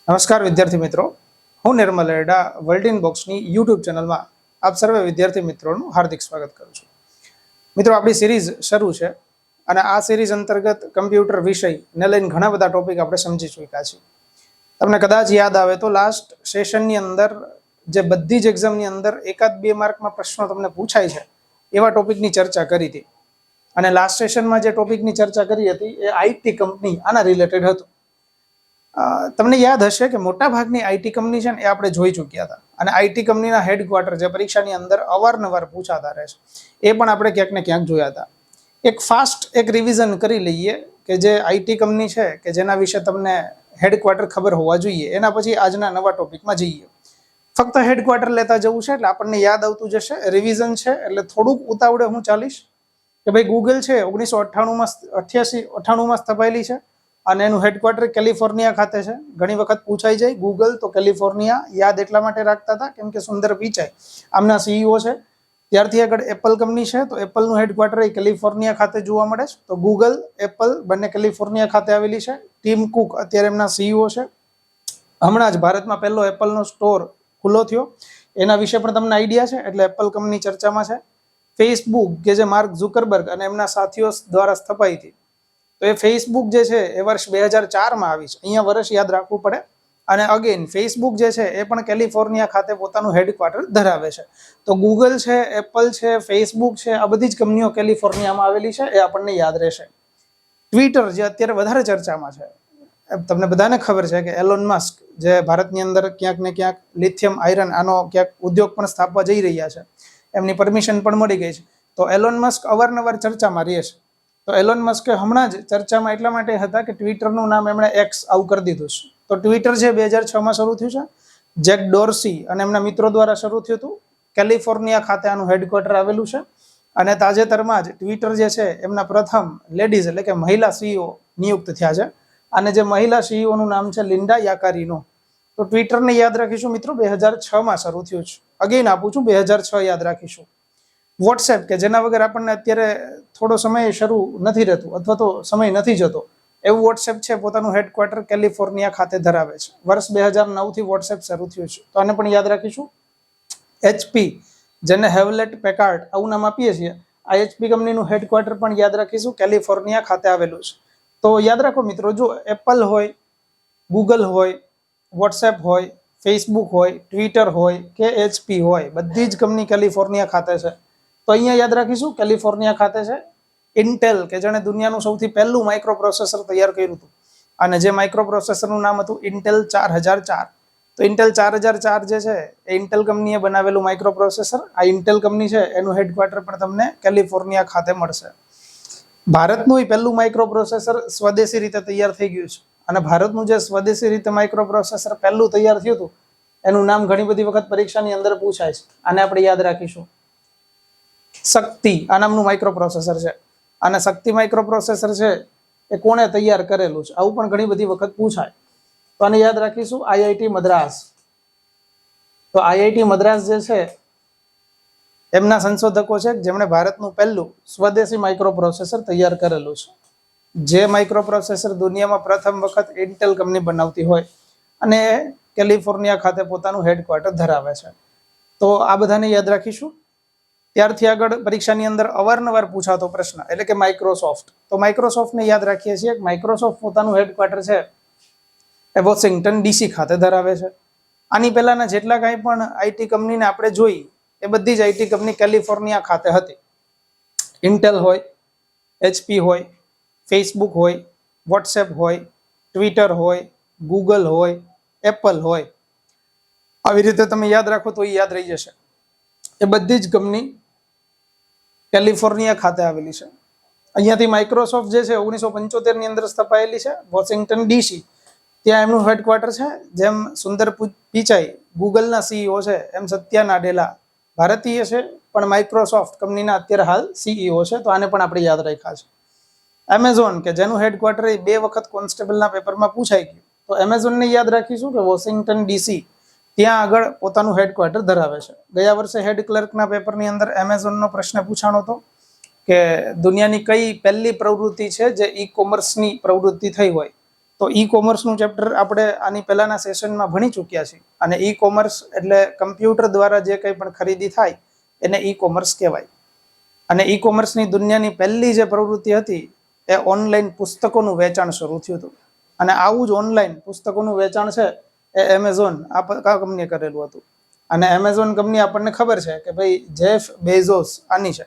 નમસ્કાર વિદ્યાર્થી મિત્રો, હું નિર્મલ એડા વર્લ્ડ ઇન બોક્સની યુટ્યુબ ચેનલમાં આપ સર્વે વિદ્યાર્થી મિત્રોનું હાર્દિક સ્વાગત કરું છું. મિત્રો, આપણી સિરીઝ શરૂ છે અને આ સિરીઝ અંતર્ગત કમ્પ્યુટર વિષયને લઈને ઘણા બધા ટોપિક આપણે સમજી ચૂક્યા છીએ. તમને કદાચ યાદ આવે તો લાસ્ટ સેશનની અંદર જે બધી જ એક્ઝામની અંદર 1-2 માર્કમાં પ્રશ્નો તમને પૂછાય છે એવા ટોપિકની ચર્ચા કરી હતી. અને લાસ્ટ સેશનમાં જે ટોપિકની ચર્ચા કરી હતી એ આઈટી કંપની આના રિલેટેડ હતું. તમને યાદ હશે કે મોટા ભાગની આઈટી કંપની છે ને એ આપણે જોઈ ચૂક્યા હતા અને આઈટી કંપનીના હેડક્વાર્ટર જે પરીક્ષાની અંદર અવારનવાર પૂછાતા રહે છે એ પણ આપણે ક્યાંક ને ક્યાંક જોયા હતા. એક રિવિઝન કરી લઈએ કે જે આઈટી કંપની છે કે જેના વિશે તમને હેડક્વાર્ટર ખબર હોવા જોઈએ. એના પછી આજના નવા ટોપિકમાં જઈએ. ફક્ત હેડક્વાર્ટર લેતા જવું છે એટલે આપણને યાદ આવતું જશે. રિવિઝન છે એટલે થોડુંક ઉતાવળે હું ચાલીશ કે ભાઈ ગૂગલ છે 1998માં સ્થપાયેલી છે અને એનું હેડક્વાર્ટર કેલિફોર્નિયા ખાતે છે. ઘણી વખત પૂછાઈ જાય ગૂગલ તો કેલિફોર્નિયા યાદ એટલા માટે રાખતા હતા કેમ કે સુંદર પિચાઈ આમના સીઈઓ છે. ત્યારથી આગળ એપલ કંપની છે તો એપલનું હેડક્વાર્ટર એ કેલિફોર્નિયા ખાતે જોવા મળે છે. તો ગૂગલ, એપલ બંને કેલિફોર્નિયા ખાતે આવેલી છે. ટીમ કુક અત્યારે એમના સીઈઓ છે. હમણાં જ ભારતમાં પહેલો એપલનો સ્ટોર ખુલ્લો થયો, એના વિશે પણ તમને આઈડિયા છે એટલે એપલ કંપની ચર્ચામાં છે. ફેસબુક કે જે માર્ક ઝુકરબર્ગ અને એમના સાથીઓ દ્વારા સ્થપાઈ હતી તો એ ફેસબુક જે છે એ વર્ષ 2004માં આવી છે. અહીંયા વર્ષ યાદ રાખવું પડે. અને અગેન ફેસબુક જે છે એ પણ કેલિફોર્નિયા ખાતે પોતાનું હેડક્વાર્ટર ધરાવે છે. તો ગૂગલ છે, એપલ છે, ફેસબુક છે, આ બધી જ કંપનીઓ કેલિફોર્નિયામાં આવેલી છે, એ આપણને યાદ રહેશે. ટ્વિટર જે અત્યારે વધારે ચર્ચામાં છે, તમને બધાને ખબર છે કે એલોન મસ્ક જે ભારતની અંદર ક્યાંક ને ક્યાંક લિથિયમ આયરન આનો ક્યાંક ઉદ્યોગ પણ સ્થાપવા જઈ રહ્યા છે, એમની પરમિશન પણ મળી ગઈ છે. તો એલોન મસ્ક અવારનવાર ચર્ચામાં રહે છે. તો એલોન મસ્કે હમણાં જ ચર્ચામાં એટલા માટે હતા કે ટ્વિટરનું નામ એમણે એક્સ આવું કરી દીધું છે. તો ટ્વિટર છે 2006માં શરૂ થયું છે. જેક ડોર્સી અને એમના મિત્રો દ્વારા શરૂ થયું હતું. કેલિફોર્નિયા ખાતે આનું હેડક્વાર્ટર આવેલું છે. અને તાજેતરમાં જ ટ્વિટર જે છે એમના પ્રથમ લેડીઝ એટલે કે મહિલા સીઈઓ નિયુક્ત થયા છે. અને જે મહિલા સીઈઓનું નામ છે લિન્ડા યાકારીનો. તો ટ્વિટરને યાદ રાખીશું મિત્રો 2006માં શરૂ થયું છે. અગેન આપું છું 2006 યાદ રાખીશું. વોટ્સએપ કે જેના વગર આપણને અત્યારે થોડો સમય શરૂ નથી રહેતું અથવા તો સમય નથી જતો એવું વોટ્સએપ છે પોતાનું હેડક્વાર્ટર કેલિફોર્નિયા ખાતે ધરાવે છે. વર્ષ 2009થી વોટ્સએપ શરૂ થયું છે તો આને પણ યાદ રાખીશું. HP જેને હેવલેટ પેકાર્ડ આવું નામ આપીએ છીએ, આ HP કંપનીનું હેડક્વાર્ટર પણ યાદ રાખીશું કેલિફોર્નિયા ખાતે આવેલું છે. તો યાદ રાખો મિત્રો, જો એપલ હોય, ગૂગલ હોય, વોટ્સએપ હોય, ફેસબુક હોય, ટ્વિટર હોય કે HP હોય, બધી જ કંપની કેલિફોર્નિયા ખાતે છે. તો અહીંયા યાદ રાખીશું કેલિફોર્નિયા ખાતે છે. ઇન્ટેલ કે જેણે દુનિયાનું સૌથી પહેલું માઇક્રો પ્રોસેસર તૈયાર કર્યું હતું અને જે માઇક્રો પ્રોસેસરનું નામ હતું ઇન્ટેલ 4004. તો ઇન્ટેલ 4004 જે છે એ ઇન્ટેલ કંપનીએ બનાવેલું માઇક્રો પ્રોસેસર. આ ઇન્ટેલ કંપની છે એનું હેડક્વાર્ટર પણ તમને કેલિફોર્નિયા ખાતે મળશે. ભારતનું પહેલું માઇક્રો પ્રોસેસર સ્વદેશી રીતે તૈયાર થઈ ગયું છે અને ભારતનું જે સ્વદેશી રીતે માઇક્રો પ્રોસેસર પહેલું તૈયાર થયું હતું એનું નામ ઘણી બધી વખત પરીક્ષાની અંદર પૂછાય છે. આને આપણે યાદ રાખીશું. શક્તિ આ નામનું માઇક્રો પ્રોસેસર છે અને શક્તિ માઇક્રો પ્રોસેસર છે એ કોણે તૈયાર કરેલું છે આવું પણ ઘણી બધી વખત પૂછાય. તો આને યાદ રાખીશું. આઈઆઈટી મદ્રાસ. તો આઈઆઈટી મદ્રાસ જે છે એમના સંશોધકો છે જેમણે ભારતનું પહેલું સ્વદેશી માઇક્રો પ્રોસેસર તૈયાર કરેલું છે. જે માઇક્રો પ્રોસેસર દુનિયામાં પ્રથમ વખત ઇન્ટેલ કંપની બનાવતી હોય અને કેલિફોર્નિયા ખાતે પોતાનું હેડક્વાર્ટર ધરાવે છે. તો આ બધાને યાદ રાખીશું. ત્યારથી આગળ પરીક્ષાની અંદર અવારનવાર પૂછાતો પ્રશ્ન એટલે કે માઇક્રોસોફ્ટ. તો માઇક્રોસોફ્ટને યાદ રાખીએ છીએ. માઇક્રોસોફ્ટ પોતાનું હેડક્વાર્ટર છે એ વોશિંગ્ટન ડીસી ખાતે ધરાવે છે. આની પહેલાના જેટલા કાંઈ પણ આઈટી કંપનીને આપણે જોઈ એ બધી જ આઈટી કંપની કેલિફોર્નિયા ખાતે હતી. ઇન્ટેલ હોય, HP હોય, ફેસબુક હોય, વોટ્સએપ હોય, ટ્વિટર હોય, ગૂગલ હોય, એપલ હોય, આવી રીતે તમે યાદ રાખો તો એ યાદ રહી જશે. એ બધી જ કંપની કેલિફોર્નિયા ખાતે આવેલી છે. અહીંયાથી માઇક્રોસોફ્ટ જે છે 1975ની અંદર સ્થપાયેલી છે વોશિંગ્ટન ડીસી. ત્યાં એમનું હેડક્વાર્ટર છે. જેમ સુંદર પિચાઈ ગૂગલના સીઈઓ છે એમ સત્યા નાડેલા ભારતીય છે પણ માઇક્રોસોફ્ટ કંપનીના અત્યારે હાલ સીઈઓ છે. તો આને પણ આપણે યાદ રાખ્યા છે. એમેઝોન કે જેનું હેડક્વાર્ટર 2 વખત કોન્સ્ટેબલના પેપરમાં પૂછાઈ ગયું. તો એમેઝોનને યાદ રાખીશું કે વોશિંગ્ટન ડીસી ત્યાં આગળ પોતાનું હેડક્વાર્ટર ધરાવે છે. ગયા વર્ષે હેડ ક્લર્કના પેપરની અંદર એમેઝોનનો પ્રશ્ન પૂછાણો હતો કે દુનિયાની કઈ પહેલી પ્રવૃત્તિ છે જે ઈ કોમર્સની પ્રવૃત્તિ થઈ હોય તો ઈ કોમર્સનું ચેપ્ટર આપણે આની પહેલાના સેશનમાં ભણી ચૂક્યા છીએ. અને ઈ કોમર્સ એટલે કમ્પ્યુટર દ્વારા જે કંઈ પણ ખરીદી થાય એને ઈ કોમર્સ કહેવાય. અને ઈ કોમર્સની દુનિયાની પહેલી જે પ્રવૃત્તિ હતી એ ઓનલાઈન પુસ્તકોનું વેચાણ શરૂ થયું હતું. અને આવું જ ઓનલાઈન પુસ્તકોનું વેચાણ છે એ એમેઝોન આ કંપનીએ કરેલું હતું. અને એમેઝોન કંપની આપણને ખબર છે કે ભાઈ જેફ બેઝોસ આની છે.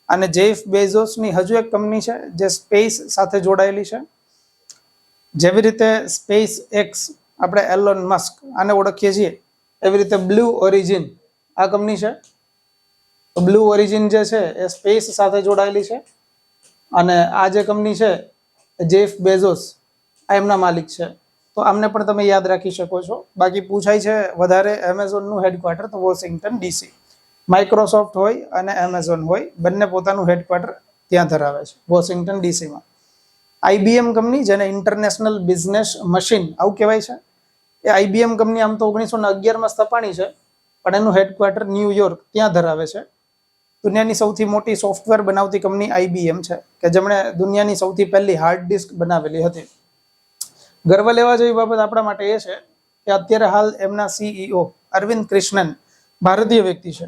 અને જેફ બેઝોસની હજુ એક કંપની છે જે સ્પેસ સાથે જોડાયેલી છે. જેવી રીતે સ્પેસ એક્સ આપણે એલોન મસ્ક આને ઓળખીએ છીએ, એવી રીતે બ્લુ ઓરિજિન આ કંપની છે. તો બ્લુ ઓરિજિન જે છે એ સ્પેસ સાથે જોડાયેલી છે. અને આ જે કંપની છે જેફ બેઝોસ આ એમના માલિક છે. તો આમને પણ તમે યાદ રાખી શકો છો. બાકી પૂછાય છે વધારે એમેઝોનનું હેડક્વાર્ટર તો વોશિંગ્ટન ડીસી. માઇક્રોસોફ્ટ હોય અને એમેઝોન હોય બંને પોતાનું હેડક્વાર્ટર ત્યાં ધરાવે છે, વોશિંગ્ટન ડીસીમાં. આઈબીએમ કંપની, જેને ઇન્ટરનેશનલ બિઝનેસ મશીન આવું કહેવાય છે, એ આઈબીએમ કંપની આમ તો 1911માં સ્થપાણી છે, પણ એનું હેડક્વાર્ટર ન્યુયોર્ક ત્યાં ધરાવે છે. દુનિયાની સૌથી મોટી સોફ્ટવેર બનાવતી કંપની આઈબીએમ છે કે જેમણે દુનિયાની સૌથી પહેલી હાર્ડ ડિસ્ક બનાવેલી હતી. ગર્વ લેવા જેવી બાબત આપણા માટે એ છે કે અત્યારે હાલ એમના સીઈઓ અરવિંદ કૃષ્ણન ભારતીય વ્યક્તિ છે.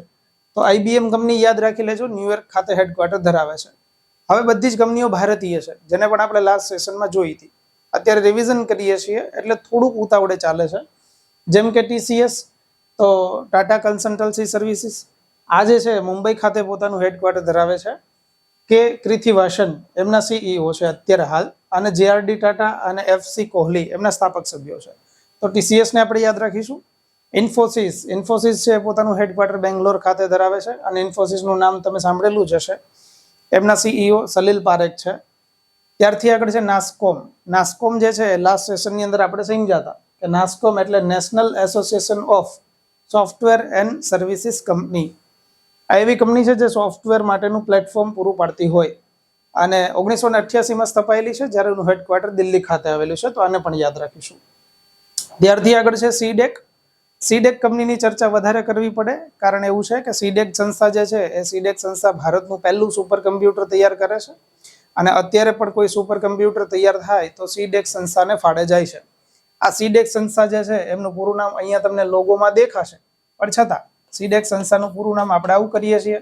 તો આઈબીએમ કંપની યાદ રાખી લેજો, ન્યુયોર્ક ખાતે હેડક્વાર્ટર ધરાવે છે. હવે બધી જ કંપનીઓ ભારતીય છે, જેને પણ આપણે લાસ્ટ સેશનમાં જોઈ હતી. અત્યારે રિવિઝન કરીએ છીએ એટલે થોડુંક ઉતાવળે ચાલે છે. જેમ કે ટીસીએસ, તો ટાટા કન્સલ્ટન્સી સર્વિસીસ, આ જે છે મુંબઈ ખાતે પોતાનું હેડક્વાર્ટર ધરાવે છે. કે કૃથિવાસન એમના સીઈઓ છે અત્યારે હાલ. અને જેઆરડી ટાટા અને એફસી કોહલી એમના સ્થાપક સભ્યો છે. તો ટીસીએસને આપણે યાદ રાખીશું. ઇન્ફોસિસ છે પોતાનું હેડક્વાર્ટર બેંગ્લોર ખાતે ધરાવે છે. અને ઇન્ફોસિસનું નામ તમે સાંભળેલું જ હશે. એમના સીઈઓ સલીલ પારેખ છે. ત્યારથી આગળ છે નાસ્કોમ. નાસ્કોમ જે છે લાસ્ટ સેશનની અંદર આપણે સમજ્યા હતા કે નાસ્કોમ એટલે national association of software and services company. આ એવી કંપની છે જે સોફ્ટવેર માટેનું પ્લેટફોર્મ પૂરું પાડતી હોય. અને 1988માં સ્થપાયેલી છે, જ્યારે એનું હેડક્વાર્ટર દિલ્હી ખાતે આવેલું છે. તો આને પણ યાદ રાખીશું. ત્યારથી આગળ છે સીડેક. સીડેક કંપનીની ચર્ચા વધારે કરવી પડે, કારણ એવું છે કે સીડેક સંસ્થા જે છે એ સીડેક સંસ્થા ભારતનું પહેલું સુપર કમ્પ્યુટર તૈયાર કરે છે. અને અત્યારે પણ કોઈ સુપર કમ્પ્યુટર તૈયાર થાય તો સીડેક સંસ્થાને ફાળે જાય છે. આ સીડેક સંસ્થા જે છે એમનું પૂરું નામ અહીંયા તમને લોગોમાં દેખાશે, પણ છતાં સીડેક સંસ્થાનું પૂરું નામ આપણે આવું કરીએ છીએ.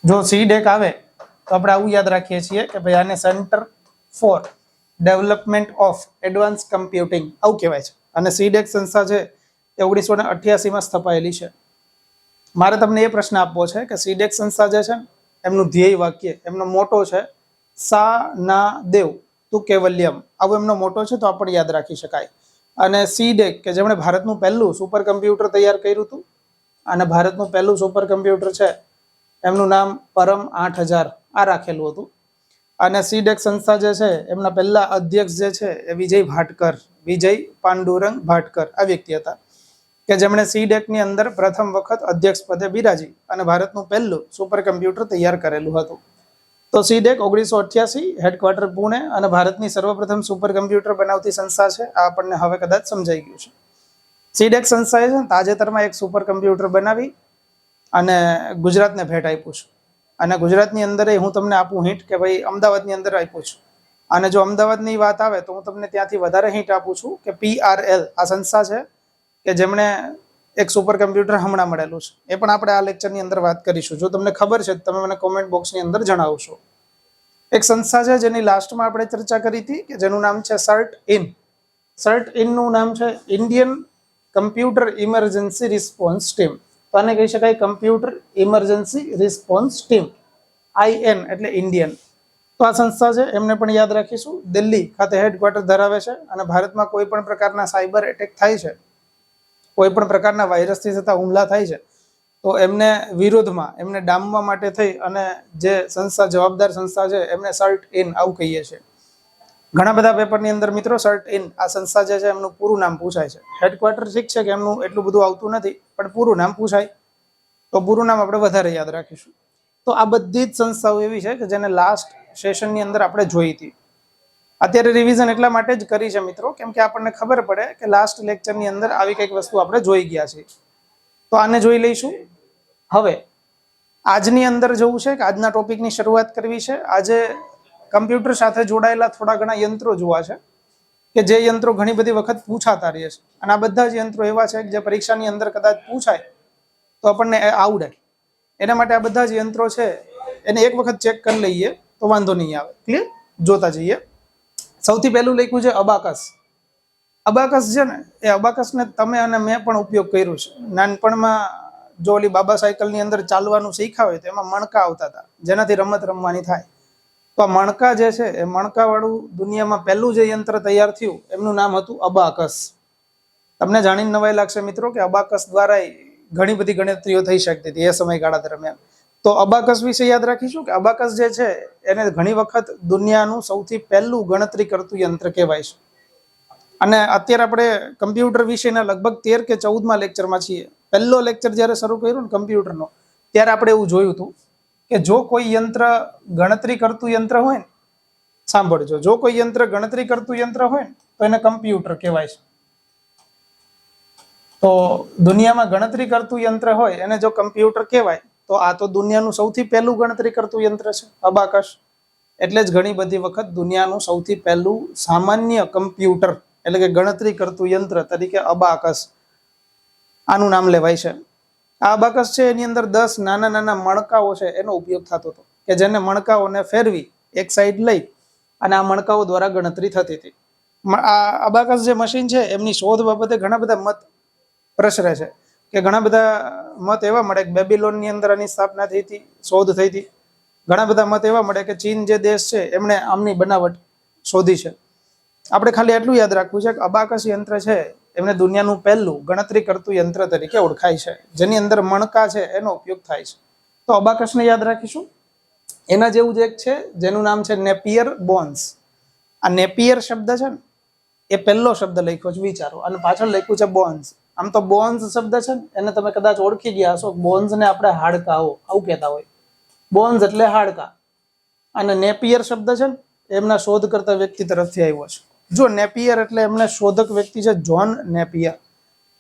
જો સીડેક આવે તો આપણે આવું યાદ રાખીએ છીએ કે ભાઈ આને centre for development of advance computing આવું કહેવાય છે. અને સીડેક સંસ્થા છે એ 1988માં સ્થપાયેલી છે. મારે તમને એ પ્રશ્ન આપવો છે કે સીડેક સંસ્થા જે છે એમનું ધ્યેય વાક્ય, એમનો મોટો છે સા ના દેવ તું કેવલ્યમ, આવો એમનો મોટો છે, તો આપણે યાદ રાખી શકાય. અને સીડેક કે જેમણે ભારતનું પહેલું સુપર કમ્પ્યુટર તૈયાર કર્યું હતું, અને ભારતનું પહેલું સુપર કમ્પ્યુટર છે એમનું નામ પરમ 8000 આ રાખેલું હતું. અને સીડેક સંસ્થા જે છે એમના પહેલા અધ્યક્ષ જે છે એ વિજય પાંડુરંગ ભાટકર આ વ્યક્તિ હતા, કે જેમણે સીડેકની અંદર પ્રથમ વખત અધ્યક્ષ પદે બિરાજી અને ભારતનું પહેલું સુપર કમ્પ્યુટર તૈયાર કરેલું હતું. તો સીડેક 1988, હેડક્વાર્ટર પુણે, અને ભારતની સર્વપ્રથમ સુપર કમ્પ્યુટર બનાવતી સંસ્થા છે. આ આપણને હવે કદાચ સમજાઈ ગયું છે. સીડેક સંસ્થાએ છે તાજેતરમાં એક સુપર કમ્પ્યુટર બનાવી અને ગુજરાતને ભેટ આપ્યું છે. અને ગુજરાતની અંદર હું તમને આપું હિન્ટ કે ભાઈ અમદાવાદની અંદર આપ્યું છું. અને જો અમદાવાદની વાત આવે તો હું તમને ત્યાંથી વધારે હિન્ટ આપું છું કે PRL આ સંસ્થા છે કે જેમણે એક સુપર કમ્પ્યુટર હમણાં મળેલું છે. એ પણ આપણે આ લેક્ચરની અંદર વાત કરીશું. જો તમને ખબર છે તો તમે મને કોમેન્ટ બોક્સની અંદર જણાવશો. એક સંસ્થા છે જેની લાસ્ટમાં આપણે ચર્ચા કરી હતી કે જેનું નામ છે સર્ટ ઇનનું નામ છે Indian computer emergency response team. તો આને કહી શકાય computer emergency response team. IN એટલે ઇન્ડિયન. તો આ સંસ્થા છે એમને પણ યાદ રાખીશું. દિલ્હી ખાતે હેડક્વાર્ટર ધરાવે છે. અને ભારતમાં કોઈ પણ પ્રકારના સાયબર એટેક થાય છે, કોઈ પણ પ્રકારના વાયરસથી થતા હુમલા થાય છે, તો એમને વિરોધમાં, એમને ડામવા માટે થઈ અને જે સંસ્થા જવાબદાર સંસ્થા છે એમને સર્ટ ઇન આવું કહીએ છીએ. ઘણા બધા પેપરની અંદર મિત્રો સર્ટ ઇન આ સંસ્થા જે છે એમનું પૂરું નામ પૂછાય છે. હેડક્વાર્ટર ઠીક છે કે એમનું એટલું બધું આવતું નથી, પણ પૂરું નામ પૂછાય તો પૂરું નામ આપણે વધારે યાદ રાખીશું. તો આ બધી જ સંસ્થાઓ એવી છે કે જેને લાસ્ટ સેશનની અંદર આપણે જોઈ હતી. અત્યારે રિવિઝન એટલા માટે જ કરી છે મિત્રો, કેમ કે આપણને ખબર પડે કે લાસ્ટ લેક્ચરની અંદર આવી કંઈક વસ્તુ આપણે જોઈ ગયા છીએ. તો આને જોઈ લઈશું. હવે આજની અંદર જવું છે કે આજના ટોપિકની શરૂઆત કરવી છે. આજે કમ્પ્યુટર સાથે જોડાયેલા થોડા ઘણા યંત્રો જોવા છે કે જે યંત્રો ઘણી બધી વખત પૂછાતા રહે છે, અને આ બધા જ યંત્રો એવા છે કે જે પરીક્ષાની અંદર કદાચ પૂછાય તો આપણને આવડે. એના માટે આ બધા જ યંત્રો છે એને એક વખત ચેક કરી લઈએ તો વાંધો નહીં આવે. ક્લિયર? જોતા જઈએ. સૌથી પહેલું લખ્યું છે અબાકસ. અબાકસ છે ને, એ અબાકસને તમે અને મેં પણ ઉપયોગ કર્યો છે. નાનપણમાં જો ઓલી બાબા સાયકલની અંદર ચાલવાનું શીખ્યા હોય તો એમાં મણકા આવતા હતા જેનાથી રમત રમવાની થાય. તો આ મણકા જે છે એ મણકાવાળું દુનિયામાં પહેલું જે યંત્ર તૈયાર થયું એમનું નામ હતું અબાકસ. તમને જાણીને નવાઈ લાગશે મિત્રો કે અબાકસ દ્વારા ઘણી બધી ગણતરીઓ થઈ શકતી હતી એ સમયગાળા દરમિયાન. તો અબાકસ વિશે યાદ રાખીશું કે અબાકસ જે છે એને ઘણી વખત દુનિયાનું સૌથી પહેલું ગણતરી કરતું યંત્ર કહેવાય છે. અને અત્યારે આપણે કમ્પ્યુટર વિશેના લગભગ 13 કે 14માં લેક્ચરમાં છીએ. પહેલો લેક્ચર જ્યારે શરૂ કર્યો ને કમ્પ્યુટરનો, ત્યારે આપણે એવું જોયું હતું કે જો કોઈ યંત્ર ગણતરી કરતું યંત્ર હોય ને, સાંભળજો, જો કોઈ યંત્ર ગણતરી કરતું યંત્ર હોય ને તો એને કમ્પ્યુટર કહેવાય છે. તો દુનિયામાં ગણતરી કરતું યંત્ર હોય એને જો કમ્પ્યુટર કહેવાય તો આ તો દુનિયાનું સૌથી પહેલું ગણતરી કરતું યંત્ર છે અબાકસ. એટલે જ ઘણી બધી વખત દુનિયાનું સૌથી પહેલું સામાન્ય કમ્પ્યુટર એટલે કે ગણતરી કરતું યંત્ર તરીકે અબાકસ આનું નામ લેવાય છે. આ અબાકસ છે એની અંદર 10 નાના નાના મણકાઓ છે એનો ઉપયોગ થતો હતો કે જેને મણકાઓને ફેરવી એક સાઈડ લઈ અને આ મણકાઓ દ્વારા ગણતરી થતી હતી. આ અબાકસ જે મશીન છે એમની શોધ બાબતે ઘણા બધા મત પ્રસરે છે કે ઘણા બધા મત એવા મળે કે બેબીલોનની અંદર આની સ્થાપના થઈ હતી, શોધ થઈ હતી. ઘણા બધા મત એવા મળે કે ચીન જે દેશ છે એમણે આમની બનાવટ શોધી છે. આપણે ખાલી એટલું યાદ રાખવું છે કે અબાકસ યંત્ર છે એમને દુનિયાનું પહેલું ગણતરી કરતું યંત્ર તરીકે ઓળખાય છે, જેની અંદર મણકા છે એનો ઉપયોગ થાય છે. તો અબાકસને યાદ રાખીશું. એના જેવું જ એક છે જેનું નામ છે નેપિયર બોન્સ. આ નેપિયર શબ્દ છે ને એ પહેલો શબ્દ લખ્યો છે, વિચારો, અને પાછળ લખ્યું છે બોન્સ. આમ તો બોન્સ શબ્દ છે ને એને તમે કદાચ ઓળખી ગયા હશો. બોન્સને આપણે હાડકાઓ આવું કહેતા હોય. બોન્સ એટલે હાડકા. અને નેપિયર શબ્દ છે ને એમના શોધ કરતા વ્યક્તિ તરફથી આવ્યો છે. જો નેપિયર એટલે એમને શોધક વ્યક્તિ છે જ્હોન નેપિયર.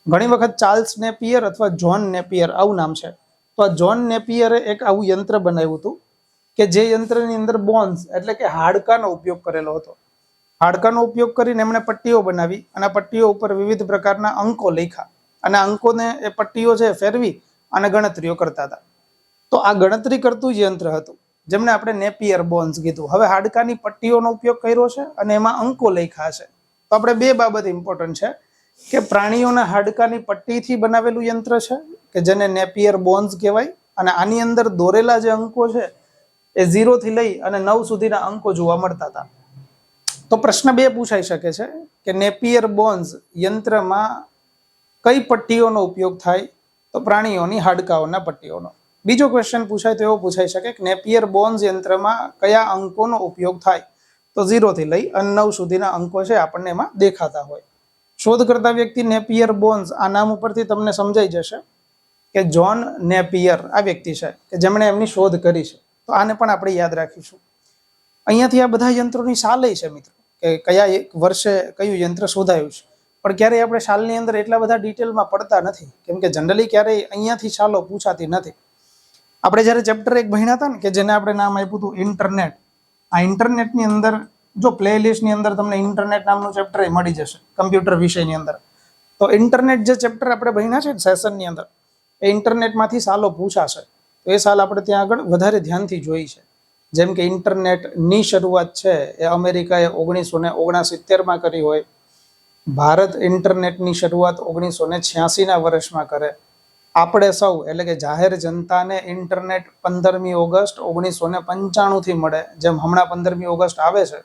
ઘણી વખત ચાર્લ્સ નેપિયર અથવા જ્હોન નેપિયર આવું નામ છે. તો આ જ્હોન નેપિયરે એક આવું યંત્ર બનાવ્યું હતું કે જે યંત્રની અંદર બોન્સ એટલે કે હાડકાનો ઉપયોગ કરેલો હતો. હાડકાનો ઉપયોગ કરીને એમણે પટ્ટીઓ બનાવી અને પટ્ટીઓ ઉપર વિવિધ પ્રકારના અંકો લખ્યા અને અંકોને એ પટ્ટીઓ છે ફેરવી અને ગણતરીઓ કરતા હતા. તો આ ગણતરી કરતું જ યંત્ર હતું જેમને આપણે નેપિયર બોન્સ કીધું. હવે હાડકાની પટ્ટીઓનો ઉપયોગ કર્યો છે અને એમાં અંકો લખ્યા છે. તો આપણે બે બાબત ઇમ્પોર્ટન્ટ છે કે પ્રાણીઓના હાડકાની પટ્ટીથી બનાવેલું યંત્ર છે કે જેને નેપિયર બોન્સ કહેવાય, અને આની અંદર દોરેલા જે અંકો છે એ 0 થી લઈ અને 9 સુધીના અંકો જોવા મળતા હતા. તો પ્રશ્ન 2 પૂછાઈ શકે છે કે નેપિયર બોન્સ યંત્રમાં કઈ પટ્ટીઓનો ઉપયોગ થાય? તો પ્રાણીઓની હાડકાઓના પટ્ટીઓનો. બીજો ક્વેશ્ચન પૂછાય તો એવો પૂછાઈ શકે કે નેપિયર બોન્સ યંત્રમાં કયા અંકોનો ઉપયોગ થાય? તો 0 થી લઈ અને 9 સુધીના અંકો છે આપણને એમાં દેખાતા હોય. શોધ કરતા વ્યક્તિ નેપિયર બોન્સ, આ નામ ઉપરથી તમને સમજાઈ જશે કે જ્હોન નેપિયર આ વ્યક્તિ છે કે જેમણે એમની શોધ કરી છે. તો આને પણ આપણે યાદ રાખીશું. અહીંયાથી આ બધા યંત્રોની સાલ છે મિત્રો કે કયા એક વર્ષે કયું યંત્ર શોધાયું છે, પણ ક્યારેય આપણે સાલની અંદર એટલા બધા ડિટેલમાં પડતા નથી કેમ કે જનરલી ક્યારેય અહીંયાથી સાલો પૂછાતી નથી. આપણે જ્યારે ચેપ્ટર 1 ભણ્યા હતા ને કે જેને આપણે નામ આપ્યું હતું ઇન્ટરનેટ, આ ઇન્ટરનેટની અંદર જો પ્લેલિસ્ટની અંદર તમને ઇન્ટરનેટ નામનું ચેપ્ટર મળી જશે કમ્પ્યુટર વિષયની અંદર. તો ઇન્ટરનેટ જે ચેપ્ટર આપણે ભણ્યા છે ને સેશનની અંદર, એ ઇન્ટરનેટમાંથી સાલો પૂછાશે. તો એ સાલ આપણે ત્યાં આગળ વધારે ધ્યાનથી જોઈ છે. જેમ કે ઇન્ટરનેટની શરૂઆત છે એ અમેરિકાએ 1969માં કરી હોય. ભારત ઇન્ટરનેટની શરૂઆત 1986ના વર્ષમાં કરે. આપણે સૌ એટલે કે જાહેર જનતાને ઇન્ટરનેટ 15મી ઓગસ્ટ 1995થી મળે. જેમ હમણાં 15મી ઓગસ્ટ આવે છે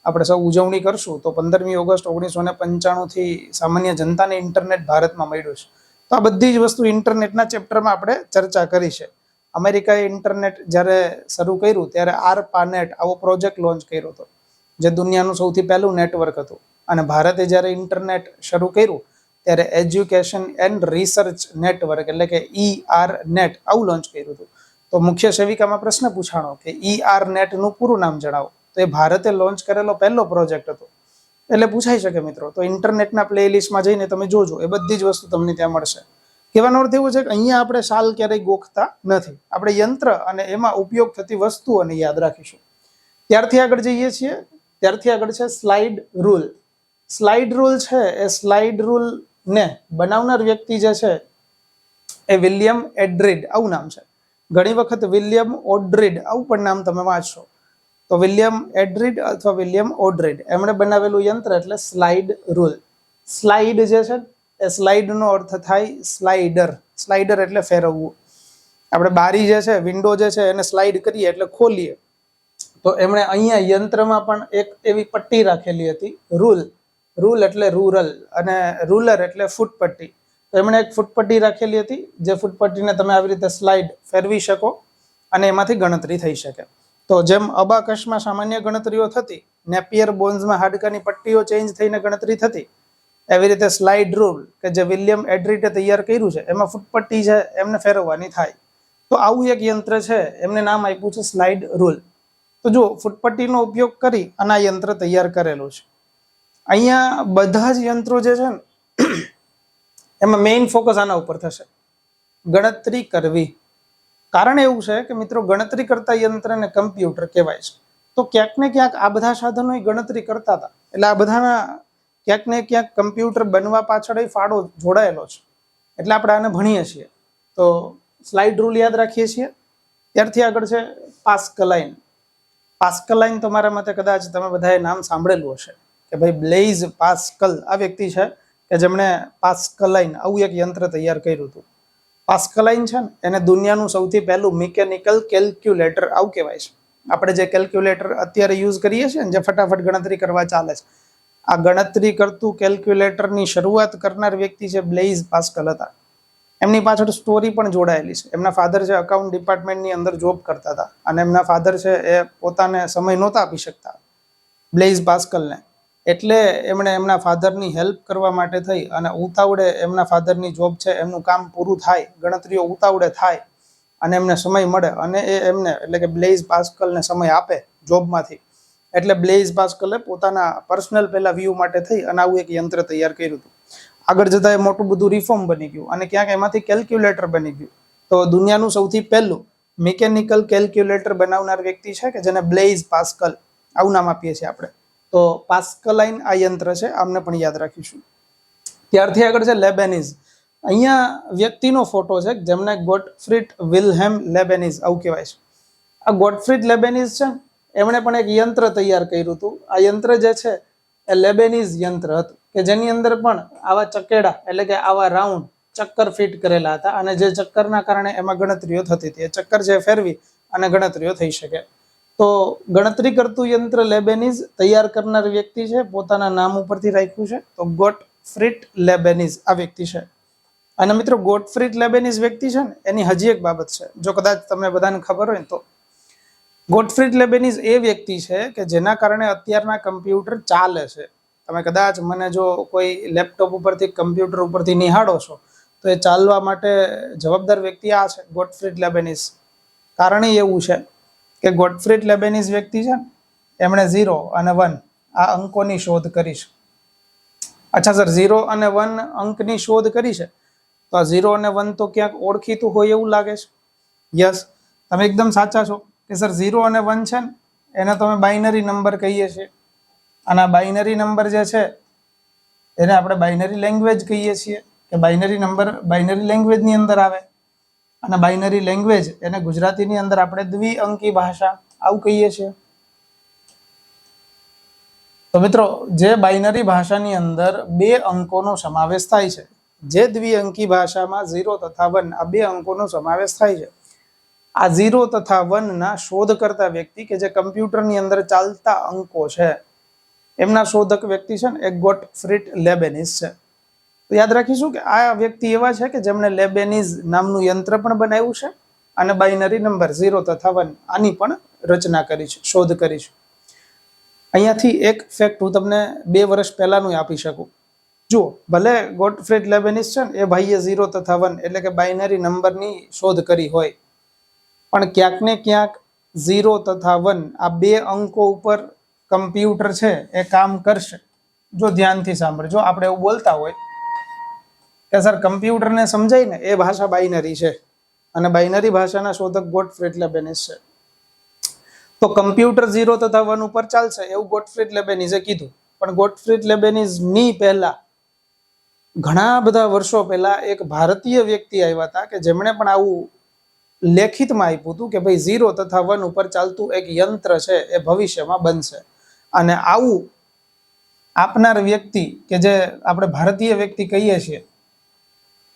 આપણે સૌ ઉજવણી કરશું, તો 15મી ઓગસ્ટ 1995થી સામાન્ય જનતાને ઇન્ટરનેટ ભારતમાં મળ્યું છે. તો આ બધી જ વસ્તુ ઇન્ટરનેટના ચેપ્ટરમાં આપણે ચર્ચા કરી છે. અમેરિકાએ ઇન્ટરનેટ જ્યારે શરૂ કર્યું ત્યારે ARPANET આવો પ્રોજેક્ટ લોન્ચ કર્યો હતો જે દુનિયાનું સૌથી પહેલું નેટવર્ક હતું. અને ભારતે જ્યારે ઇન્ટરનેટ શરૂ કર્યું ત્યારે એજ્યુકેશન એન્ડ રિસર્ચ નેટવર્ક એટલે કે ERNET આવું લોન્ચ કર્યું હતું. તો મુખ્ય સેવિકામાં પ્રશ્ન પૂછાણો કે ERNET નું પૂરું નામ જણાવો. તો તો એ ભારતે લોન્ચ કરેલો પહેલો પ્રોજેક્ટ હતો. એટલે પૂછાઈ શકે મિત્રો. તો ઇન્ટરનેટના પ્લેલિસ્ટમાં જઈને તમે જોજો, એ બધી જ વસ્તુ તમને ત્યાં મળશે. કહેવાનો અર્થ એવો છે કે અહીંયા આપણે સાલ ક્યારેય ગોખતા નથી, આપણે યંત્ર અને એમાં ઉપયોગ થતી વસ્તુઓને યાદ રાખીશું. ત્યારથી આગળ જઈએ છીએ. ત્યારથી આગળ છે સ્લાઇડ રૂલ. સ્લાઇડ રૂલ છે એ સ્લાઇડ રૂલ ને બનાવનાર વ્યક્તિ જે છે એ વિલિયમ એડ્રીડ, આવું નામ છે. ઘણી વખત વિલિયમ ઓડ્રીડ આવું પણ નામ તમે વાંચશો. તો વિલિયમ એડ્રીડ અથવા વિલિયમ ઓડ્રીડ એમણે બનાવેલું યંત્ર એટલે સ્લાઇડ રૂલ. સ્લાઇડ જે છે એ સ્લાઇડનો અર્થ થાય સ્લાઇડર. સ્લાઇડર એટલે ફેરવવું. આપણે બારી જે છે, વિન્ડો જે છે એને સ્લાઇડ કરીએ એટલે ખોલીએ. તો એમણે અહીંયા યંત્રમાં પણ એક એવી પટ્ટી રાખેલી હતી, રૂલ. રૂલ એટલે રૂરલ અને રૂલર એટલે ફૂટપટ્ટી. તો એમણે એક ફૂટપટ્ટી રાખેલી હતી, જે ફૂટપટ્ટીને તમે આવી રીતે સ્લાઇડ ફેરવી શકો અને એમાંથી ગણતરી થઈ શકે. તો જેમ અબાકસમાં સામાન્ય ગણતરીઓ થતી, નેપિયર બોન્સમાં હાડકાની પટ્ટીઓ ચેન્જ થઈને ગણતરી થતી, એવી રીતે સ્લાઇડ રૂલ કે જે વિલિયમ એડ્રીડે તૈયાર કર્યું છે એમાં ફૂટપટ્ટી છે એમને ફેરવવાની થાય. તો આવું એક યંત્ર છે, એમને નામ આપ્યું છે સ્લાઇડ રૂલ. તો જો ફૂટપટ્ટીનો ઉપયોગ કરી અને આ યંત્ર તૈયાર કરેલું છે. અહીંયા બધા જ યંત્રો જે છે ને એમાં મેઇન ફોકસ આના ઉપર થશે, ગણતરી કરવી. કારણ એવું છે કે મિત્રો ગણતરી કરતા યંત્રને કમ્પ્યુટર કહેવાય છે. તો ક્યાંક ને ક્યાંક આ બધા સાધનો ગણતરી કરતા હતા, એટલે આ બધાના ક્યાંક ને ક્યાંક કમ્પ્યુટર બનવા પાછળ ફાળો જોડાયેલો છે. એટલે આપણે આને ભણીએ છીએ. તો સ્લાઇડ રૂલ યાદ રાખીએ છીએ. ત્યારથી આગળ છે પાસ્કલાઇન. પાસ્કલાઇન તો મારા મતે કદાચ તમે બધાએ નામ સાંભળેલું હશે કે ભાઈ બ્લેઇઝ પાસ્કલ આ વ્યક્તિ છે કે જેમણે પાસ્કલાઇન આવું એક યંત્ર તૈયાર કર્યું હતું. પાસ્કલાઇન છે ને એને દુનિયાનું સૌથી પહેલું મિકેનિકલ કેલ્ક્યુલેટર આવું કહેવાય છે. આપણે જે કેલ્ક્યુલેટર અત્યારે યુઝ કરીએ છીએ ને, જે ફટાફટ ગણતરી કરવા ચાલે છે, આ ગણતરી કરતું કેલ્ક્યુલેટરની શરૂઆત કરનાર વ્યક્તિ છે બ્લેઇઝ પાસ્કલ હતા. એમની પાછળ સ્ટોરી પણ જોડાયેલી છે. એમના ફાધર છે અકાઉન્ટ ડિપાર્ટમેન્ટની અંદર જોબ કરતા હતા અને એમના ફાધર છે એ પોતાને સમય નહોતા આપી શકતા બ્લેઇઝ પાસ્કલને, એટલે એમણે એમના ફાધરની હેલ્પ કરવા માટે થઈ અને ઉતાવળે એમના ફાધરની જોબ છે એમનું કામ પૂરું થાય, ગણતરીઓ ઉતાવળે થાય અને એમને સમય મળે અને એ એમને એટલે કે બ્લેઇઝ પાસ્કલને સમય આપે જોબમાંથી. એટલે બ્લેઇઝ પાસ્કલે પોતાના પર્સનલ પહેલા વ્યૂ માટે થઈ અને આવું એક યંત્ર તૈયાર કર્યું હતું. આગળ જતા એ મોટું બધું રિફોર્મ બની ગયું અને ક્યાંક એમાંથી કેલ્ક્યુલેટર બની ગયું. તો દુનિયાનું સૌથી પહેલું મિકેનિકલ કેલ્ક્યુલેટર બનાવનાર વ્યક્તિ છે કે જેને બ્લેઇઝ પાસ્કલ આવું નામ આપીએ છીએ આપણે. તો પાસ્કલાઇન આ યંત્ર છે, આમને પણ યાદ રાખીશું. ત્યારથી આગળ છે લેબેનીઝ. અહીંયા વ્યક્તિનો ફોટો છે જેમને ગોટફ્રીડ વિલ્હેમ લેબેનીઝ આવું કહેવાય છે. આ ગોટફ્રીડ લેબેનીઝ છે, એમણે પણ એક યંત્ર તૈયાર કર્યું હતું. આ યંત્ર જે છે એ લેબેનીઝ યંત્ર હતું કે જેની અંદર પણ આવા ચકેડા એટલે કે આવા રાઉન્ડ ચક્કર ફિટ કરેલા હતા અને જે ચક્કરના કારણે એમાં ગણતરીઓ થતી હતી. એ ચક્કર જે ફેરવી અને ગણતરીઓ થઈ શકે. તો ગણતરી કરતું યંત્ર લેબેનીઝ તૈયાર કરનાર વ્યક્તિ છે, પોતાના નામ ઉપરથી રાખ્યું છે. તો ગોટફ્રીડ લેબેનીઝ આ વ્યક્તિ છે. અને મિત્રો ગોટફ્રીડ લેબેનીઝ વ્યક્તિ છે ને એની હજી એક બાબત છે, જો કદાચ તમને બધાને ખબર હોય તો ગોટફ્રીડ લેબેનીઝ એ વ્યક્તિ છે કે જેના કારણે અત્યારના કમ્પ્યુટર ચાલે છે. તમે કદાચ મને જો કોઈ લેપટોપ ઉપરથી કમ્પ્યુટર ઉપરથી નિહાળો છો તો એ ચાલવા માટે જવાબદાર વ્યક્તિ આ છે, ગોટફ્રીડ લેબેનીઝ. કારણ એવું છે કે ગોટફ્રીડ લેબેનીઝ વ્યક્તિ છે એમણે 0 અને 1 આ અંકોની શોધ કરી છે. અચ્છા સર, 0 અને 1 અંકની શોધ કરી છે, તો આ 0 અને 1 તો ક્યાંક ઓળખીતું હોય એવું લાગે છે. યસ, તમે એકદમ સાચા છો કે સર 0 અને 1 છે ને એને તો અમે બાઇનરી નંબર કહીએ છીએ. અને આ બાઇનરી નંબર જે છે એને આપણે બાઇનરી લેંગ્વેજ કહીએ છીએ કે બાઇનરી નંબર બાઇનરી લેંગ્વેજની અંદર આવે. અને બાઇનરી લેંગ્વેજ એને ગુજરાતીની અંદર આપણે દ્વિઅંકી ભાષા આવું કહીએ છીએ. તો મિત્રો જે બાઇનરી ભાષાની અંદર 2 અંકોનો સમાવેશ થાય છે, જે દ્વિઅંકી ભાષામાં 0 તથા 1 આ 2 અંકોનો સમાવેશ થાય છે, આ 0 તથા 1 ના શોધ કરતા વ્યક્તિ કે જે કમ્પ્યુટરની અંદર ચાલતા અંકો છે એમના શોધક વ્યક્તિ છે ને એ ગોટફ્રીડ લેબેનીઝ છે. તો યાદ રાખીશું કે આ વ્યક્તિ એવા છે કે જેમણે લેબેનીઝ નામનું યંત્ર પણ બનાવ્યું છે અને બાઇનરી નંબર 0 તથા 1 આની પણ રચના કરી છે, શોધ કરી છે. અહીંયાથી એક ફેક્ટ હું તમને 2 વર્ષ પહેલાનું આપી શકું. જુઓ, ભલે ગોટફ્રીડ લેબેનીઝ છે ને એ ભાઈએ 0 તથા 1 એટલે કે બાઇનરી નંબરની શોધ કરી હોય, પણ ક્યાંક ને ક્યાંક 0 તથા 1 આ બે અંકો ઉપર કમ્પ્યુટર છે એ કામ કરશે. જો ધ્યાનથી સાંભળજો, આપણે એવું બોલતા હોય કે સર કમ્પ્યુટરને સમજાય ને એ ભાષા બાઇનરી છે અને બાઇનરી ભાષાના શોધક ગોટફ્રીડ લેબેનિઝ છે. તો કમ્પ્યુટર 0 તથા 1 ઉપર ચાલશે એવું ગોટફ્રીડ લેબેનિઝે કીધું. પણ ગોટફ્રીડ લેબેનિઝ ની પહેલા ઘણા બધા વર્ષો પહેલા એક ભારતીય વ્યક્તિ આવ્યા હતા કે જેમણે પણ આવું લેખિતમાં આપ્યું હતું કે ભાઈ 0 તથા 1 ઉપર ચાલતું એક યંત્ર છે એ ભવિષ્યમાં બનશે. અને આવું આપનાર વ્યક્તિ કે જે આપણે ભારતીય વ્યક્તિ કહીએ છીએ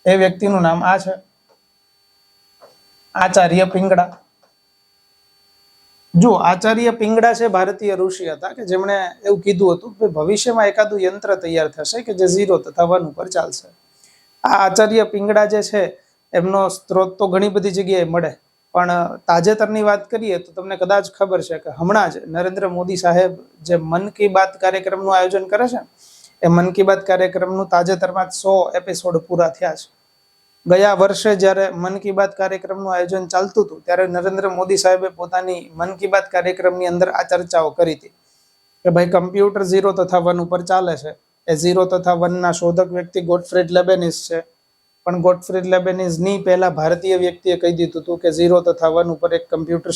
એ વ્યક્તિનું નામ આ છે, આચાર્ય પિંગળા. જો આચાર્ય પિંગળા છે ભારતીય ઋષિ હતા કે જેમણે એવું કીધું હતું કે ભવિષ્યમાં એકાદું યંત્ર તૈયાર થશે કે જે 0 તથા 1 ઉપર ચાલશે. આ આચાર્ય પિંગળા જે છે એમનો સ્ત્રોત તો ઘણી બધી જગ્યાએ મળે, પણ તાજેતરની વાત કરીએ તો તમને કદાચ ખબર છે કે હમણાં જ નરેન્દ્ર મોદી સાહેબ જે મન કી બાત કાર્યક્રમનું આયોજન કરે છે એ મન કી બાત કાર્યક્રમનું તાજેતરમાં 100 એપિસોડ પૂરા થયા છે. ગયા વર્ષે જ્યારે મન કી બાત કાર્યક્રમનું આયોજન ચાલતું હતું ત્યારે નરેન્દ્ર મોદી સાહેબે પોતાની મન કી બાત કાર્યક્રમની અંદર આ ચર્ચાઓ કરી હતી કે ભાઈ કમ્પ્યુટર 0 તથા 1 ઉપર ચાલે છે. એ 0 તથા 1 ના શોધક વ્યક્તિ ગોટફ્રીડ લેબેનિઝ છે. પણ ગોટફ્રીડ લેબેનિઝ ની પહેલા ભારતીય વ્યક્તિએ કહી દીધું હતું કે 0 તથા 1 ઉપર એક કમ્પ્યુટર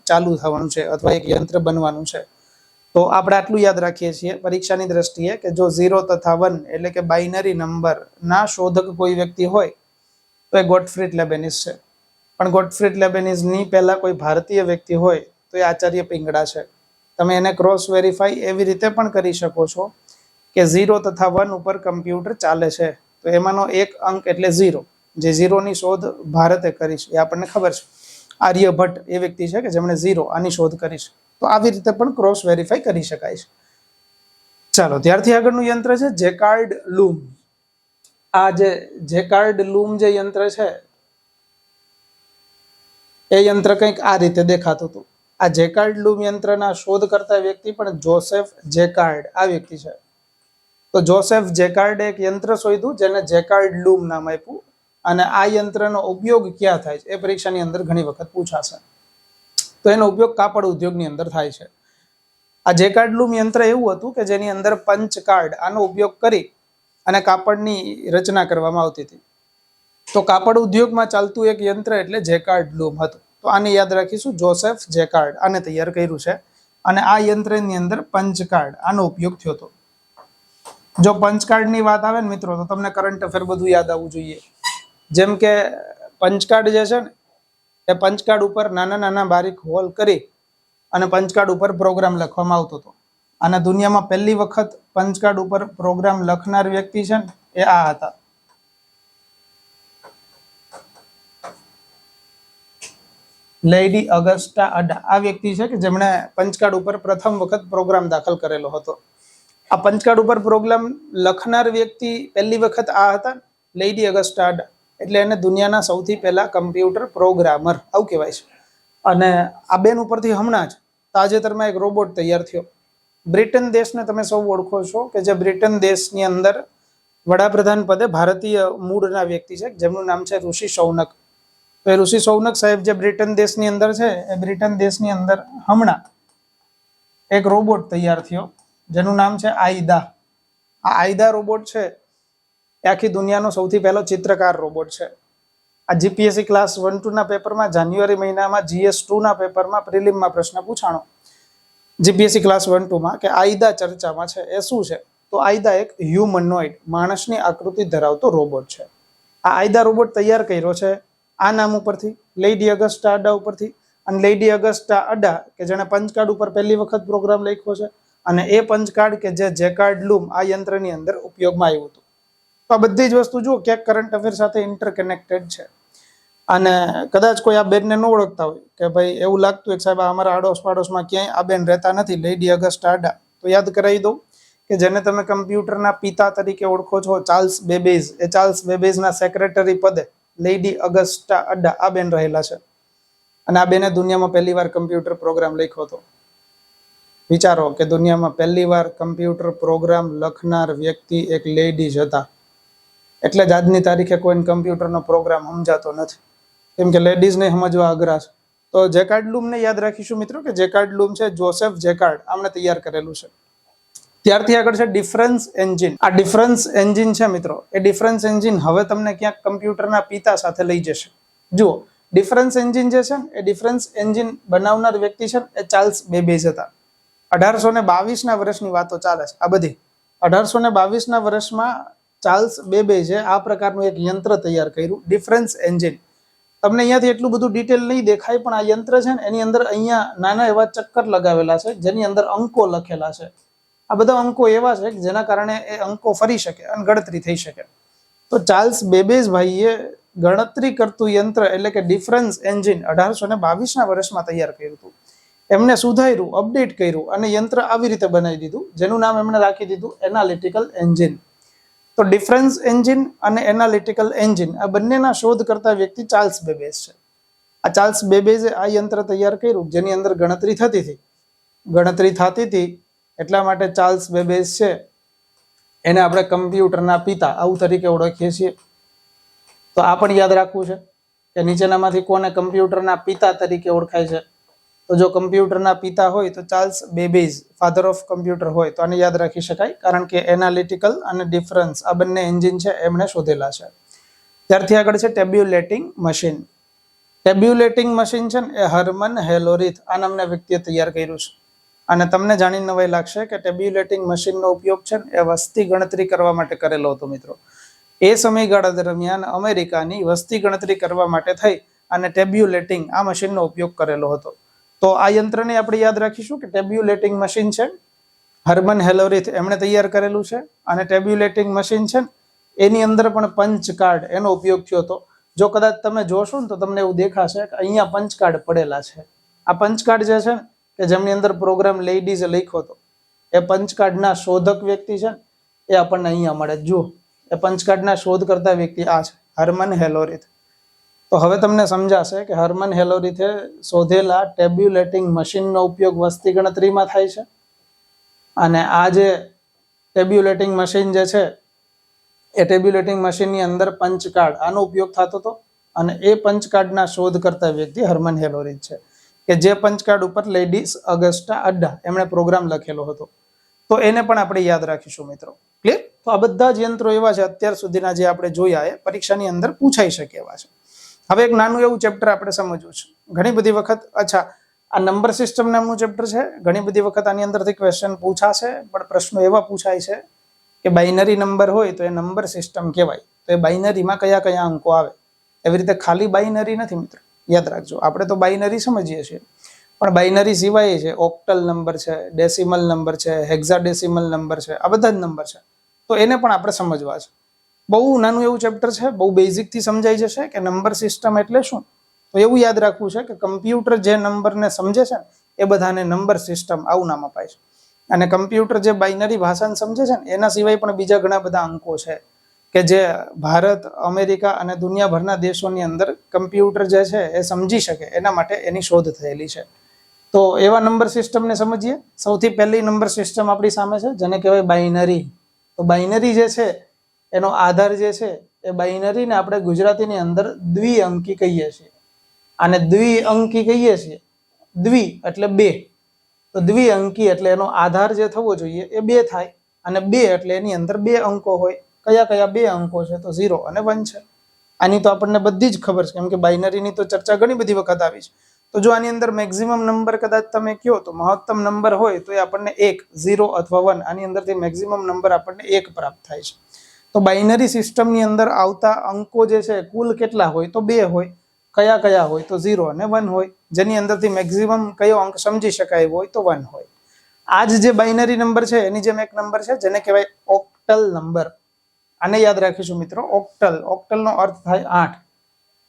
ચાલુ થવાનું છે અથવા એક યંત્ર બનવાનું છે. તો આપણે આટલું યાદ રાખીએ છીએ પરીક્ષાની દ્રષ્ટિએ કે જો 0 તથા 1 એટલે કે બાઇનરી નંબર ના શોધક કોઈ વ્યક્તિ હોય તો એ ગોટફ્રીડ લેબેનિઝ છે. પણ ગોટફ્રીડ લેબેનિઝ ની પહેલા કોઈ ભારતીય વ્યક્તિ હોય તો એ આચાર્ય પિંગળા છે. તમે એને ક્રોસ વેરીફાઈ એવી રીતે પણ કરી શકો છો કે 0 તથા 1 ઉપર કમ્પ્યુટર ચાલે છે તો એમાંનો એક અંક એટલે 0, જે 0 ની શોધ ભારતે કરી છે એ આપણને ખબર છે. આર્યભટ્ટ એ વ્યક્તિ છે કે જેમણે 0 આની શોધ કરી છે. તો આવી રીતે પણ ક્રોસ વેરીફાઈ કરી શકાય છે. ચાલો, ત્યારથી આગળનું યંત્ર છે જેકાર્ડ લૂમ. આ જે જેકાર્ડ લૂમ જે યંત્ર છે એ યંત્ર કંઈક આ રીતે દેખાતું હતું. આ જેકાર્ડ લૂમ યંત્રના શોધકર્તા વ્યક્તિ પણ જોસેફ જેકાર્ડ આ વ્યક્તિ છે. તો જોસેફ જેકાર્ડે એક યંત્ર શોધ્યું જેને જેકાર્ડ લૂમ નામ આપ્યું. અને આ યંત્રનો ઉપયોગ ક્યાં થાય છે એ પરીક્ષાની અંદર ઘણી વખત પૂછાશે. તો એનો ઉપયોગ કાપડ ઉદ્યોગની અંદર થાય છે. આ જેકાર્ડ લૂમ યંત્ર એવું હતું કે જેની અંદર પંચ કાર્ડ આનો ઉપયોગ કરી અને કાપડની રચના કરવામાં આવતી હતી. તો કાપડ ઉદ્યોગમાં ચાલતું એક યંત્ર એટલે જેકાર્ડ લૂમ હતું. તો આને યાદ રાખીશું, જોસેફ જેકાર્ડ આને તૈયાર કર્યું છે. અને આ યંત્રની અંદર પંચ કાર્ડ આનો ઉપયોગ થયો હતો. જો પંચ કાર્ડની વાત આવે ને મિત્રો તો તમને કરંટ અફેર બધું યાદ આવવું જોઈએ. જેમ કે પંચકાર્ડ જે છે ને એ પંચકાર્ડ ઉપર નાના નાના બારીક હોલ કરી અને પંચકાર્ડ ઉપર પ્રોગ્રામ લખવામાં આવતો હતો. અને દુનિયામાં પહેલી વખત પંચકાર્ડ ઉપર પ્રોગ્રામ લખનાર વ્યક્તિ છે ને એ આ હતા, લેડી અગસ્ટા અડા. આ વ્યક્તિ છે કે જેમણે પંચકાર્ડ ઉપર પ્રથમ વખત પ્રોગ્રામ દાખલ કરેલો હતો. આ પંચકાર્ડ ઉપર પ્રોગ્રામ લખનાર વ્યક્તિ પહેલી વખત આ હતા, લેડી અગસ્ટા અડા. એટલે એને દુનિયાના સૌથી પહેલા કમ્પ્યુટર પ્રોગ્રામર આવું કહેવાય છે. અને આ બેન ઉપરથી હમણાં જ તાજેતરમાં એક રોબોટ તૈયાર થયો. બ્રિટન દેશને તમે સૌ ઓળખો છો કે જે બ્રિટન દેશની અંદર વડાપ્રધાન પદે ભારતીય મૂળના વ્યક્તિ છે જેમનું નામ છે ઋષિ સૌનક. તો એ ઋષિ સૌનક સાહેબ જે બ્રિટન દેશની અંદર છે એ બ્રિટન દેશની અંદર હમણાં એક રોબોટ તૈયાર થયો જેનું નામ છે આઈદા. આ આઈદા રોબોટ છે એ આખી દુનિયાનો સૌથી પહેલો ચિત્રકાર રોબોટ છે. આ જીપીએસસી ક્લાસ 1-2 ના પેપરમાં જાન્યુઆરી મહિનામાં GS2 ના પેપરમાં પ્રિલિમમાં પ્રશ્ન પૂછાણો જીપીએસસી ક્લાસ 1-2 કે આઈદા ચર્ચામાં છે. એ શું છે? તો આઈદા એક હ્યુમનોઇડ માણસની આકૃતિ ધરાવતો રોબોટ છે. આ આઈદા રોબોટ તૈયાર કર્યો છે આ નામ ઉપરથી, લેડી અગસ્ટા અડા ઉપરથી. અને લેડી અગસ્ટા અડા કે જેણે પંચકાર્ડ ઉપર પહેલી વખત પ્રોગ્રામ લખ્યો છે અને એ પંચકાર્ડ કે જે જેકાર્ડ લૂમ આ યંત્રની અંદર ઉપયોગમાં આવ્યું હતું. તો આ બધી જ વસ્તુ જુઓ ક્યાંક કરંટ અફેર સાથે ઇન્ટરકનેક્ટેડ છે. અને કદાચ કોઈ આ બેનને ન ઓળખતા હોય કે ભાઈ એવું લાગતું હોય કે સાહેબ અમારા આડોશ પાડોશમાં ક્યાંય આ બેન રહેતા નથી, લેડી અગસ્ટા અડા, તો યાદ કરાવી દઉં કે જેને તમે કમ્પ્યુટરના પિતા તરીકે ઓળખો છો, ચાર્લ્સ બેબેજ. એ ચાર્લ્સ બેબેજના સેક્રેટરી પદે લેડી અગસ્ટા અડા આ બેન રહેલા છે. અને આ બેને દુનિયામાં પહેલી વાર કમ્પ્યુટર પ્રોગ્રામ લખ્યો હતો. વિચારો કે દુનિયામાં પહેલી વાર કમ્પ્યુટર પ્રોગ્રામ લખનાર વ્યક્તિ એક લેડી જ હતા. એટલે જ આજની તારીખે કોઈને કમ્પ્યુટરનો પ્રોગ્રામ સમજાતો નથી, કેમ કે લેડીઝને સમજવા અઘરા છે. તો જેકાર્ડ લૂમને યાદ રાખીશું મિત્રો કે જેકાર્ડ લૂમ છે જોસેફ જેકાર્ડ આમણે તૈયાર કરેલું છે. ત્યારથી આગળ છે ડિફરન્સ એન્જિન. આ ડિફરન્સ એન્જિન છે મિત્રો, એ ડિફરન્સ એન્જિન હવે તમને ક્યાંક કમ્પ્યુટરના પિતા સાથે લઈ જશે. જુઓ, ડિફરન્સ એન્જિન જે છે એ ડિફરન્સ એન્જિન બનાવનાર વ્યક્તિ છે એ ચાર્લ્સ બેબેજ હતા. 1822ના વર્ષની વાતો ચાલે છે આ બધી. 1822ના વર્ષમાં ચાર્લ્સ બેબેજે આ પ્રકારનું એક યંત્ર તૈયાર કર્યું, ડિફરન્સ એન્જિન. તમને અહીંયાથી એટલું બધું ડિટેલ નહીં દેખાય, પણ આ યંત્ર છે ને એની અંદર અહીંયા નાના એવા ચક્કર લગાવેલા છે જેની અંદર અંકો લખેલા છે. આ બધા અંકો એવા છે કે જેના કારણે એ અંકો ફરી શકે અને ગણતરી થઈ શકે. તો ચાર્લ્સ બેબેજ ભાઈએ ગણતરી કરતું યંત્ર એટલે કે ડિફરન્સ એન્જિન 1822ના વર્ષમાં તૈયાર કર્યું હતું. એમને સુધાર્યું, અપડેટ કર્યું અને યંત્ર આવી રીતે બનાવી દીધું, જેનું નામ એમણે રાખી દીધું એનાલિટિકલ એન્જિન. તો ડિફરન્સ એન્જિન અને એનાલિટિકલ એન્જિન આ બંનેના શોધ કરતા વ્યક્તિ ચાર્લ્સ બેબેજ છે. આ ચાર્લ્સ બેબેજે આ યંત્ર તૈયાર કર્યું જેની અંદર ગણતરી થતી હતી. એટલા માટે ચાર્લ્સ બેબેજ છે એને આપણે કમ્પ્યુટરના પિતા આવું તરીકે ઓળખીએ છીએ. તો આ પણ યાદ રાખવું છે કે નીચેનામાંથી કોને કમ્પ્યુટરના પિતા તરીકે ઓળખાય છે. તો જો કમ્પ્યુટરના પિતા હોય તો Charles Babbage, father of computer હોય તો આને યાદ રાખી શકાય, કારણ કે એનાલિટિકલ અને ડિફરન્સ આ બંને એન્જિન છે એમણે શોધેલા છે. ત્યારથી આગળ છે ટેબ્યુલેટિંગ મશીન. ટેબ્યુલેટિંગ મશીન છે ને એ હર્મન હેલોરિથ આ નામના વ્યક્તિએ તૈયાર કર્યું છે. અને તમને જાણીને નવાઈ લાગશે કે ટેબ્યુલેટિંગ મશીનનો ઉપયોગ છે ને એ વસ્તી ગણતરી કરવા માટે કરેલો હતો મિત્રો. એ સમયગાળા દરમિયાન અમેરિકાની વસ્તી ગણતરી કરવા માટે થઈ અને ટેબ્યુલેટિંગ આ મશીનનો ઉપયોગ કરેલો હતો. તો આ યંત્રને આપણે યાદ રાખીશું કે ટેબ્યુલેટિંગ મશીન છે હર્મન હેલોરિથ એમણે તૈયાર કરેલું છે. અને ટેબ્યુલેટિંગ મશીન છે એની અંદર પણ પંચ કાર્ડ એનો ઉપયોગ થયો હતો. જો કદાચ તમે જોશો ને તો તમને એવું દેખાશે કે અહીંયા પંચ કાર્ડ પડેલા છે. આ પંચ કાર્ડ જે છે ને કે જેમની અંદર પ્રોગ્રામ લેડીઝે લખ્યો હતો, એ પંચ કાર્ડના શોધક વ્યક્તિ છે એ આપણને અહીંયા મળે. જુઓ, એ પંચ કાર્ડના શોધ કરતા વ્યક્તિ આ છે, હર્મન હેલોરિથ. તો હવે તમને સમજાશે કે હર્મન હેલોરિથે શોધેલા ટેબ્યુલેટિંગ મશીનનો ઉપયોગ વસ્તી ગણતરીમાં થાય છે. અને આ જે ટેબ્યુલેટિંગ મશીન જે છે એ ટેબ્યુલેટિંગ મશીનની અંદર પંચ કાર્ડ આનો ઉપયોગ થતો હતો. અને એ પંચ કાર્ડના શોધ કરતા વ્યક્તિ હર્મન હેલોરિથ છે કે જે પંચ કાર્ડ ઉપર લેડીઝ અગસ્ટા અડ્ડા એમણે પ્રોગ્રામ લખેલો હતો. તો એને પણ આપણે યાદ રાખીશું મિત્રો. ક્લિયર? તો આ બધા જ યંત્રો એવા છે અત્યાર સુધીના જે આપણે જોયા એ પરીક્ષાની અંદર પૂછાઈ શકે એવા છે. હવે એક નાનું એવું ચેપ્ટર આપણે સમજવું છે. ઘણી બધી વખત આ નંબર સિસ્ટમ નામનું ચેપ્ટર છે. ઘણી બધી વખત આની અંદરથી ક્વેશ્ચન પૂછાશે, પણ પ્રશ્નો એવા પૂછાય છે કે બાઇનરી નંબર હોય તો એ નંબર સિસ્ટમ કહેવાય. તો એ બાઇનરીમાં કયા કયા અંકો આવે. એવી રીતે ખાલી બાઇનરી નથી મિત્રો, યાદ રાખજો. આપણે તો બાઇનરી સમજીએ છીએ, પણ બાઇનરી સિવાય છે ઓક્ટલ નંબર છે, ડેસિમલ નંબર છે, હેક્સાડેસિમલ નંબર છે, આ બધા જ નંબર છે. તો એને પણ આપણે સમજવા છે. બહુ નાનું એવું ચેપ્ટર છે, બહુ બેઝિકથી સમજાઈ જશે કે નંબર સિસ્ટમ એટલે શું. તો એવું યાદ રાખવું છે કે કમ્પ્યુટર જે નંબરને સમજે છે એ બધાને નંબર સિસ્ટમ આવું નામ અપાય છે. અને કમ્પ્યુટર જે બાઇનરી ભાષાને સમજે છે ને એના સિવાય પણ બીજા ઘણા બધા અંકો છે કે જે ભારત, અમેરિકા અને દુનિયાભરના દેશોની અંદર કમ્પ્યુટર જે છે એ સમજી શકે એના માટે એની શોધ થયેલી છે. તો એવા નંબર સિસ્ટમને સમજીએ. સૌથી પહેલી નંબર સિસ્ટમ આપણી સામે છે જેને કહેવાય બાઇનરી. તો બાઇનરી જે છે એનો આધાર જે છે એ બાઇનરીને આપણે ગુજરાતીની અંદર દ્વિઅંકી કહીએ છીએ. આને દ્વિઅંકી કહીએ છીએ. દ્વિ એટલે બે, તો દ્વિઅંકી એટલે એનો આધાર જે થવો જોઈએ એ બે થાય. અને બે એટલે એની અંદર બે અંકો હોય. કયા કયા બે અંકો છે? તો 0 અને 1 છે. આની તો આપણને બધી જ ખબર છે, કેમ કે બાઇનરીની તો ચર્ચા ઘણી બધી વખત આવી છે. તો જો આની અંદર મેક્સિમમ નંબર કદાચ તમે કહો તો મહત્તમ નંબર હોય તો એ આપણને 1, 0 અથવા 1. આની અંદરથી મેક્સિમમ નંબર આપણને 1 પ્રાપ્ત થાય છે. તો બાઇનરી સિસ્ટમની અંદર આવતા અંકો જે છે કુલ કેટલા હોય? તો 2 હોય. કયા કયા હોય? તો 0 અને 1 હોય. જેની અંદરથી મેક્સિમમ કયો અંક સમજી શકાય હોય? તો 1 હોય. આ જ જે બાઇનરી નંબર છે એની જેમ એક નંબર છે જેને કહેવાય ઓક્ટલ નંબર. આને યાદ રાખીશું મિત્રો, ઓક્ટલ. ઓક્ટલનો અર્થ થાય 8.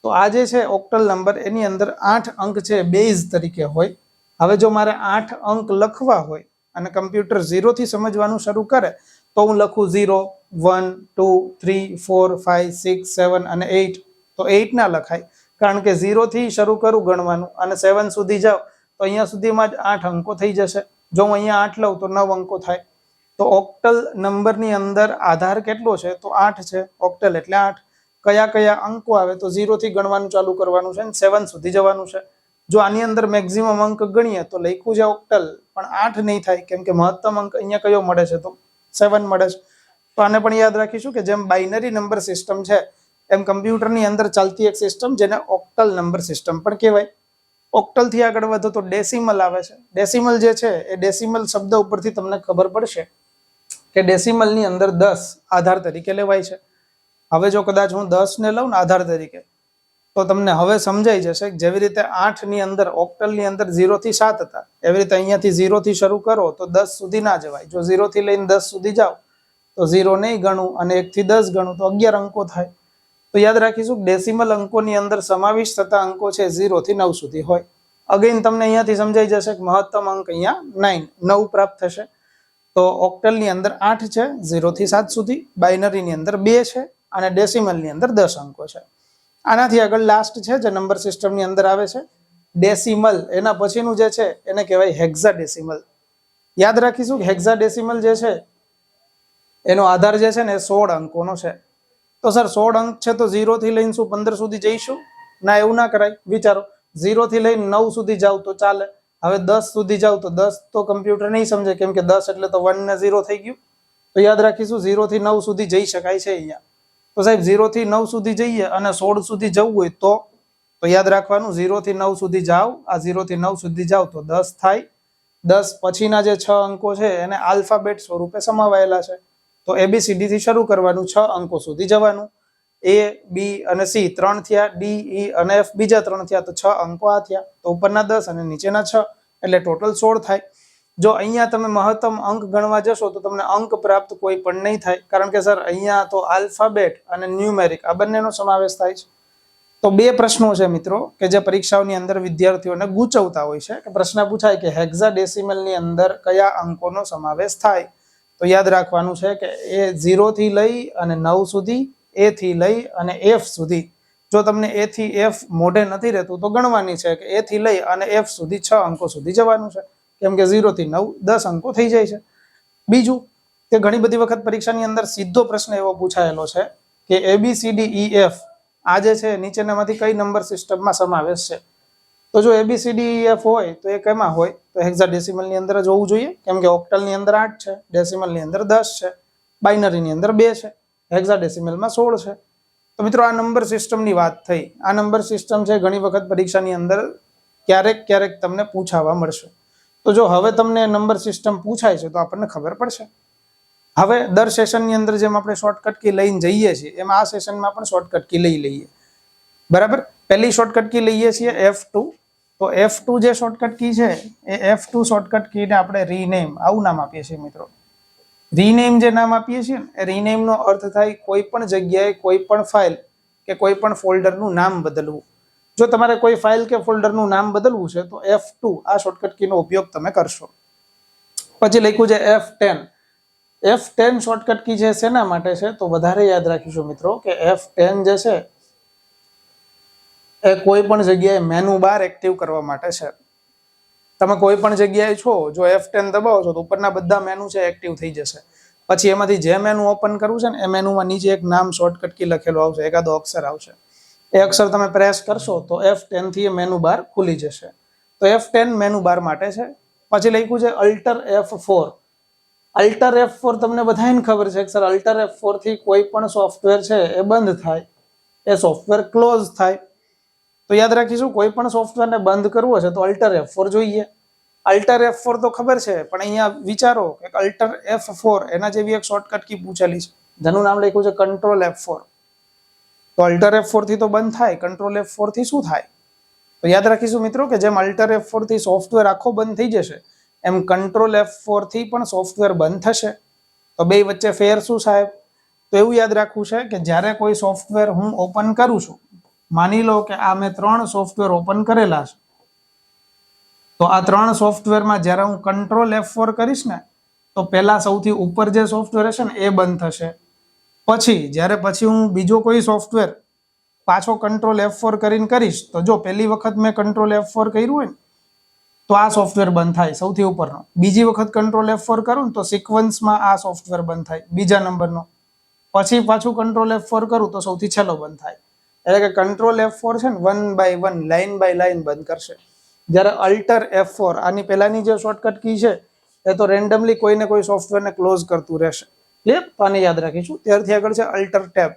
તો આ જે છે ઓક્ટલ નંબર એની અંદર 8 અંક છે બેઝ તરીકે હોય. હવે જો મારે 8 અંક લખવા હોય અને કમ્પ્યુટર 0 થી સમજવાનું શરૂ કરે તો હું લખું 0, 1, 2, 3, 4, 5, 6, 7 અને 8. તો 8 ના લખાય, કારણ કે 0 થી શરૂ કરું ગણવાનું અને 7 સુધી જાવ તો અહીંયા સુધીમાં જ 8 અંકો થઈ જશે. જો હું અહીંયા 8 લઉં તો 9 અંકો થાય. તો ઓક્ટલ નંબરની અંદર આધાર કેટલો છે? તો 8 છે. ઓક્ટલ એટલે 8. કયા કયા અંકો આવે? તો 0 થી ગણવાનું ચાલુ કરવાનું છે અને 7 સુધી જવાનું છે. જો આની અંદર મેક્સિમમ અંક ગણીએ તો લખ્યું છે ઓક્ટલ, પણ 8 નહીં થાય, કેમ કે મહત્તમ અંક અહીંયા કયો મળે છે? તો 7 મળે છે. તો આને પણ યાદ રાખીશું કે જેમ બાઇનરી નંબર સિસ્ટમ છે એમ કમ્પ્યુટરની અંદર ચાલતી એક સિસ્ટમ જેને ઓક્ટલ નંબર સિસ્ટમ પણ કહેવાય. ઓક્ટલ થી આગળ વધો તો ડેસિમલ આવે છે. ડેસિમલ જે છે એ ડેસિમલ શબ્દ ઉપરથી તમને ખબર પડશે કે ડેસિમલ ની અંદર 10 આધાર તરીકે લેવાય છે. હવે જો કદાચ હું 10 ને લઉં ને આધાર તરીકે, તો તમને હવે સમજાઈ જશે કે જેવી રીતે 8 ની અંદર ઓક્ટલ ની અંદર 0 થી 7 હતા, એવી રીતે અહીંયાથી 0 થી શરૂ કરો તો 10 સુધી ના જવાય. જો 0 થી લઈને 10 સુધી જાઓ તો 0 નહીં ગણું અને 1 થી 10 ગણું તો 11 અંકો થાય. તો યાદ રાખીશું ડેસિમલ અંકોની અંદર સમાવિષ્ટ થતા અંકો છે 0 થી 9 સુધી હોય. અગેન તમને અહીંયાથી સમજાઈ જશે કે મહત્તમ અંક અહીંયા 9 પ્રાપ્ત થશે. તો ઓક્ટલ ની અંદર 8 છે 0 થી 7 સુધી, બાઇનરી ની અંદર 2 છે અને ડેસિમલ ની અંદર 10 અંકો છે. આનાથી આગળ લાસ્ટ છે જે નંબર સિસ્ટમ ની અંદર આવે છે ડેસિમલ, એના પછીનું જે છે એને કહેવાય હેક્સાડેસિમલ. યાદ રાખીશું કે હેક્સાડેસિમલ જે છે એનો આધાર જે છે ને 16 અંકોનો છે. તો સર 16 અંક છે તો 0 થી લઈને શું 15 સુધી જઈશું? ના, એવું ના કરાય. વિચારો, 0 થી લઈને 9 સુધી જાવ તો ચાલે. હવે 10 સુધી જાવ તો 10 તો કમ્પ્યુટર નહીં સમજે, કેમ કે 10 એટલે તો 1 ને 0 થઈ ગયું. તો યાદ રાખીશું 0 થી 9 સુધી જઈ શકાય છે અહીંયા. તો સાહેબ 0 થી 9 સુધી જઈએ અને 16 સુધી જવું હોય તો યાદ રાખવાનું 0 થી 9 સુધી જાવ, આ 0 થી 9 સુધી જાવ તો 10 થાય. 10 પછીના જે 6 અંકો છે એને આલ્ફાબેટ સ્વરૂપે સમાવાયેલા છે. તો ABCD થી શરૂ કરવાનું, 6 અંકો સુધી જવાનું. A, B અને C 3 થયા, D, E અને F બીજા 3 થયા, તો 6 અંકો આ થયા. તો ઉપરના 10 અને નીચેના 6 એટલે ટોટલ 16 થાય. જો અહીંયા તમે મહત્તમ અંક ગણવા જશો તો તમને અંક પ્રાપ્ત કોઈ પણ નહીં થાય, કારણ કે સર અહીંયા તો આલ્ફાબેટ અને ન્યુમેરિક આ બંનેનો સમાવેશ થાય છે. તો 2 પ્રશ્નો છે મિત્રો કે જે પરીક્ષાઓની અંદર વિદ્યાર્થીઓને ગૂંચવતા હોય છે કે પ્રશ્ન પૂછાય કે હેક્સાડેસિમલ ની અંદર કયા અંકોનો સમાવેશ થાય. તો યાદ રાખવાનું છે કે એ 0 થી લઈ અને 9 સુધી, A થી લઈ અને F સુધી. જો તમને A થી F મોઢે નથી રહેતું તો ગણવાની છે કે A થી લઈ અને F સુધી 6 અંકો સુધી જવાનું છે, કેમ કે 0 થી 9 10 અંકો થઈ જાય છે. બીજું કે ઘણી બધી વખત પરીક્ષાની અંદર સીધો પ્રશ્ન એવો પૂછાયેલો છે કે ABCDEF આ જે છે નીચેનામાંથી કઈ નંબર સિસ્ટમમાં સમાવેશ છે? તો જો ABCDEF હોય તો એ કેમાં હોય? તો હેક્સાડેસિમલ ની અંદર જ હોવું જોઈએ, કેમ કે ઓક્ટલ ની અંદર 8 છે, ડેસિમલ ની અંદર 10 છે, બાઇનરી ની અંદર 2 છે, હેક્સાડેસિમલમાં 16 છે. તો મિત્રો આ નંબર સિસ્ટમની વાત થઈ. આ નંબર સિસ્ટમ છે ઘણી વખત પરીક્ષાની અંદર ક્યારેક તમને પૂછાવા મળશે. તો જો હવે તમને નંબર સિસ્ટમ પૂછાય છે તો આપણને ખબર પડશે. હવે દર સેશનની અંદર જેમ આપણે શોર્ટકટ કી લઈને જઈએ છીએ એમ આ સેશનમાં પણ શોર્ટકટ કી લઈ લઈએ. બરાબર, પહેલી શોર્ટકટ કી લઈએ છીએ F2. તો F2 જે શોર્ટકટ કી છે એ F2 શોર્ટકટ કીને આપણે રીનેમ આવું નામ આપીએ છીએ મિત્રો. રીનેમ જે નામ આપીએ છીએ ને એ રીનેમ નો અર્થ થાય કોઈ પણ જગ્યાએ કોઈ પણ ફાઇલ કે કોઈ પણ ફોલ્ડરનું નામ બદલવું. જો તમારે કોઈ ફાઇલ કે ફોલ્ડરનું નામ બદલવું છે તો F2 આ શોર્ટકટ કીનો ઉપયોગ તમે કરશો. પછી લખ્યું છે F10. F10 શોર્ટકટ કી છે શેના માટે છે? તો વધારે યાદ રાખીશું મિત્રો કે F10 જે છે એ કોઈ પણ જગ્યાએ મેનુ બાર એક્ટિવ કરવા માટે છે. તમે કોઈ પણ જગ્યાએ છો, જો F10 દબાવો છો તો ઉપરના બધા મેનુ છે એક્ટિવ થઈ જશે. પછી એમાંથી જે મેનુ ઓપન કરવું છે ને એ મેનુમાં નીચે એક નામ શોર્ટકટ કી લખેલું આવશે, એકાદો અક્ષર આવશે. એ અક્ષર તમે પ્રેસ કરશો તો F10 થી એ મેનુ બાર ખુલી જશે. તો F10 મેનુ બાર માટે છે. પછી લખ્યું છે અલ્ટર F4. અલ્ટર F4 તમને બધાને ખબર છે કે સર અલ્ટર F4 થી કોઈ પણ સોફ્ટવેર છે એ બંધ થાય, એ સોફ્ટવેર ક્લોઝ થાય. તો યાદ રાખીશું કોઈ પણ સોફ્ટવેરને બંધ કરવો છે તો અલ્ટર F4 જોઈએ. અલ્ટર F4 તો ખબર છે, પણ અહીંયા વિચારો કે અલ્ટર F4 એના જેવી એક શોર્ટકટ કી પૂછેલી છે જેનું નામ લખ્યું છે કંટ્રોલ F4. તો અલ્ટર F4 થી તો બંધ થાય, કંટ્રોલ F4 થી શું થાય? તો યાદ રાખીશું મિત્રો કે જેમ અલ્ટર F4 થી સોફ્ટવેર આખો બંધ થઈ જશે એમ કંટ્રોલ F4 થી પણ સોફ્ટવેર બંધ થશે. તો બે વચ્ચે ફેર શું સાહેબ? તો એવું યાદ રાખવું છે કે જ્યારે કોઈ સોફ્ટવેર હું ઓપન કરું છું, માની લો કે આ મેં 3 સોફ્ટવેર ઓપન કરેલા છે, તો આ 3 સોફ્ટવેરમાં જ્યારે હું કંટ્રોલ F4 કરીશ ને તો પહેલા સૌથી ઉપર જે સોફ્ટવેર હશે ને એ બંધ થશે. પછી હું બીજો કોઈ સોફ્ટવેર પાછો કંટ્રોલ F4 કરીને કરીશ તો જો પહેલી વખત મેં કંટ્રોલ F4 કર્યું હોય ને તો આ સોફ્ટવેર બંધ થાય સૌથી ઉપરનો. બીજી વખત કંટ્રોલ F4 કરું ને તો સિક્વન્સમાં આ સોફ્ટવેર બંધ થાય બીજા નંબરનો. પછી પાછું કંટ્રોલ F4 કરું તો સૌથી છેલ્લો બંધ થાય. એટલે કે કંટ્રોલ F4 છે ને 1 by 1 લાઇન બાય લાઇન બંધ કરશે. જ્યારે અલ્ટર F4 આની પહેલાની જે શોર્ટકટ કી છે એ તો રેન્ડમલી કોઈને કોઈ સોફ્ટવેરને ક્લોઝ કરતું રહેશે. ક્લિયર? તો આને યાદ રાખીશું. ત્યારથી આગળ છે અલ્ટર ટેબ.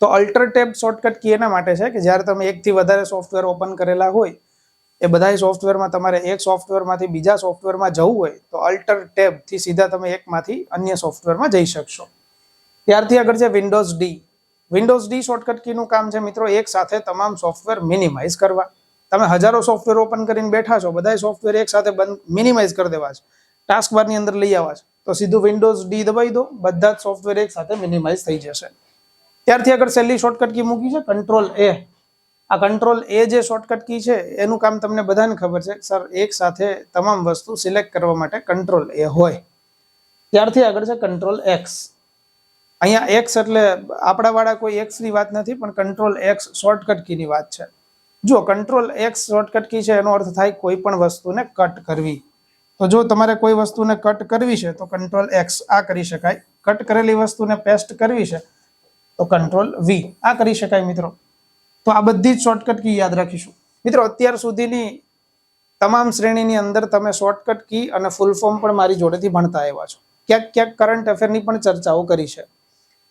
તો અલ્ટર ટેબ શોર્ટકટ કી એના માટે છે કે જ્યારે તમે એકથી વધારે સોફ્ટવેર ઓપન કરેલા હોય, એ બધા સોફ્ટવેરમાં તમારે એક સોફ્ટવેરમાંથી બીજા સોફ્ટવેરમાં જવું હોય તો અલ્ટર ટેબથી સીધા તમે એકમાંથી અન્ય સોફ્ટવેરમાં જઈ શકશો. ત્યારથી આગળ છે Windows D. Windows D shortcut કીનું કામ છે મિત્રો એક સાથે તમામ સોફ્ટવેર મિનિમાઇઝ કરવા. તમે હજારો સોફ્ટવેર ઓપન કરીને બેઠા છો, બધા સોફ્ટવેર એક સાથે મિનિમાઇઝ કરી દેવા છે, ટાસ્ક બારની અંદર લઈ આવવા છે, તો સીધું વિન્ડોઝ ડી દબાવી દો, બધા જ સોફ્ટવેર એક સાથે મિનિમાઇઝ થઈ જશે. ત્યારથી આગળ છેલ્લી શોર્ટકટ કી મૂકી છે કંટ્રોલ એ. આ કંટ્રોલ એ જે શોર્ટકટ કી છે એનું કામ તમને બધાને ખબર છે સર, એક સાથે તમામ વસ્તુ સિલેક્ટ કરવા માટે કંટ્રોલ એ હોય. ત્યારથી આગળ છે કંટ્રોલ એક્સ. અહીંયા એક્સ એટલે આપણા વાળા કોઈ એક્સ ની વાત નથી, પણ કંટ્રોલ એક્સ શોર્ટકટ કી ની વાત છે. જો કંટ્રોલ એક્સ શોર્ટકટ કી છે એનો અર્થ થાય કોઈ પણ વસ્તુને કટ કરવી. તો જો તમારે કોઈ વસ્તુને કટ કરવી છે તો કંટ્રોલ એક્સ આ કરી શકાય. કટ કરેલી વસ્તુને પેસ્ટ કરવી છે તો કંટ્રોલ વી આ કરી શકાય મિત્રો. તો આ બધી જ શોર્ટકટ કી યાદ રાખીશું. મિત્રો અત્યાર સુધીની તમામ શ્રેણીની અંદર તમે શોર્ટકટ કી અને ફૂલ ફોર્મ પણ મારી જોડેથી ભણતા આવ્યા છો. ક્યાંક ક્યાંક કરંટ અફેરની પણ ચર્ચાઓ કરી છે.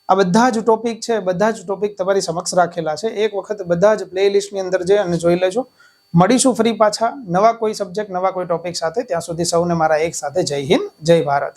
આ બધા જ ટોપિક છે, બધા જ ટોપિક તમારી સમક્ષ રાખેલા છે. એક વખત બધા જ પ્લેલિસ્ટની અંદર જઈ અને જોઈ લેજો. મળીશું ફરી પાછા નવા કોઈ સબ્જેક્ટ, નવા કોઈ ટોપિક સાથે. ત્યાં સુધી સૌને મારા એક સાથે જય હિન્દ, જય ભારત.